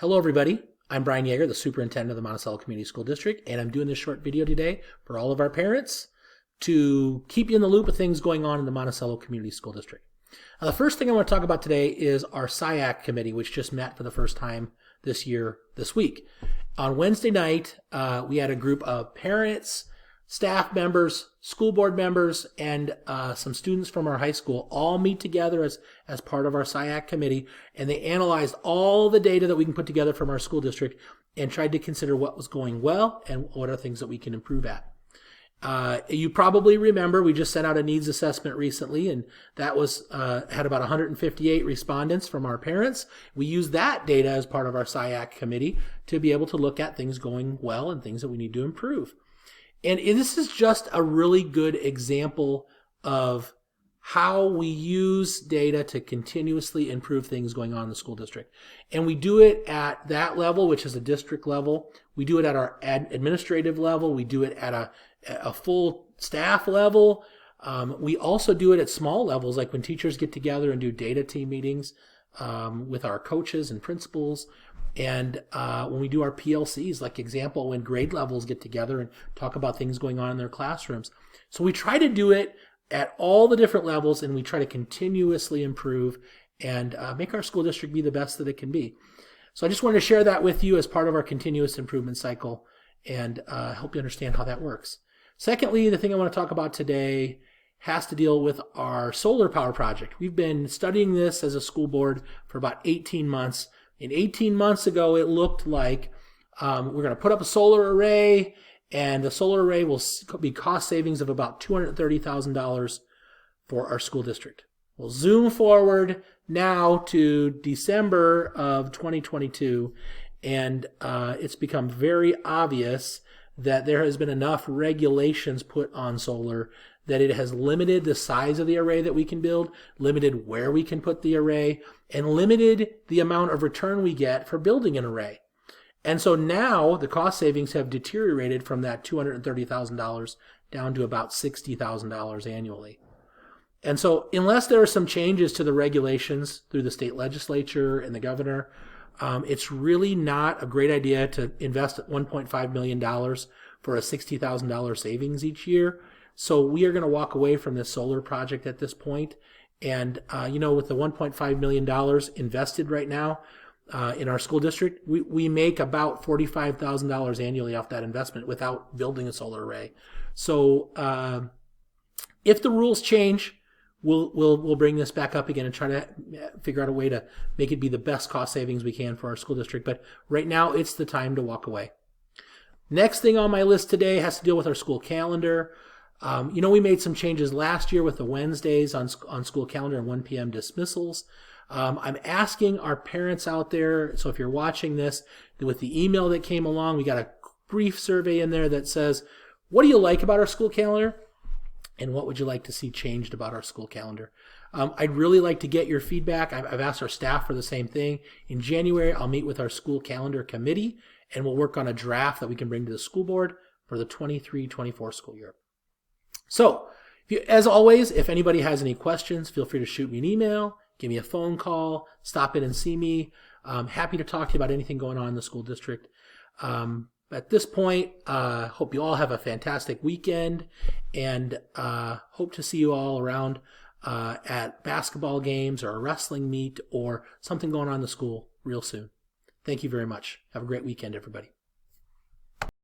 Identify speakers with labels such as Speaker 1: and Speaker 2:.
Speaker 1: Hello everybody, I'm Brian Yeager, the Superintendent of the Monticello Community School District, and I'm doing this short video today for all of our parents to keep you in the loop of things going on in the Monticello Community School District. Now, the first thing I want to talk about today is our SIAC committee, which just met for the first time this week. On Wednesday night, we had a group of parents, staff members, school board members, and some students from our high school all meet together as part of our SIAC committee, and they analyzed all the data that we can put together from our school district and tried to consider what was going well and what are things that we can improve at. You probably remember we just sent out a needs assessment recently, and that was had about 158 respondents from our parents. We used that data as part of our SIAC committee to be able to look at things going well and things that we need to improve. And this is just a really good example of how we use data to continuously improve things going on in the school district. And we do it at that level, which is a district level. We do it at our administrative level. We do it at a full staff level. We also do it at small levels, like when teachers get together and do data team meetings with our coaches and principals. And when we do our PLCs, like example, when grade levels get together and talk about things going on in their classrooms. So we try to do it at all the different levels, and we try to continuously improve and make our school district be the best that it can be. So I just wanted to share that with you as part of our continuous improvement cycle and help you understand how that works. Secondly, the thing I want to talk about today has to deal with our solar power project. We've been studying this as a school board for about 18 months. And 18 months ago, it looked like we're going to put up a solar array, and the solar array will be cost savings of about $230,000 for our school district. We'll zoom forward now to December of 2022, and it's become very obvious that there has been enough regulations put on solar that it has limited the size of the array that we can build, limited where we can put the array, and limited the amount of return we get for building an array. And so now the cost savings have deteriorated from that $230,000 down to about $60,000 annually. And so unless there are some changes to the regulations through the state legislature and the governor, it's really not a great idea to invest $1.5 million for a $60,000 savings each year. So we are going to walk away from this solar project at this point. And, with the $1.5 million invested right now in our school district, we make about $45,000 annually off that investment without building a solar array. So if the rules change, we'll bring this back up again and try to figure out a way to make it be the best cost savings we can for our school district. But right now, it's the time to walk away. Next thing on my list today has to deal with our school calendar. We made some changes last year with the Wednesdays on school calendar and 1 p.m. dismissals. I'm asking our parents out there, so if you're watching this, with the email that came along, we got a brief survey in there that says, what do you like about our school calendar? And what would you like to see changed about our school calendar? I'd really like to get your feedback. I've asked our staff for the same thing. In January, I'll meet with our school calendar committee, and we'll work on a draft that we can bring to the school board for the 23-24 school year. So, as always, if anybody has any questions, feel free to shoot me an email, give me a phone call, stop in and see me. I'm happy to talk to you about anything going on in the school district. At this point, hope you all have a fantastic weekend, and hope to see you all around at basketball games or a wrestling meet or something going on in the school real soon. Thank you very much. Have a great weekend, everybody.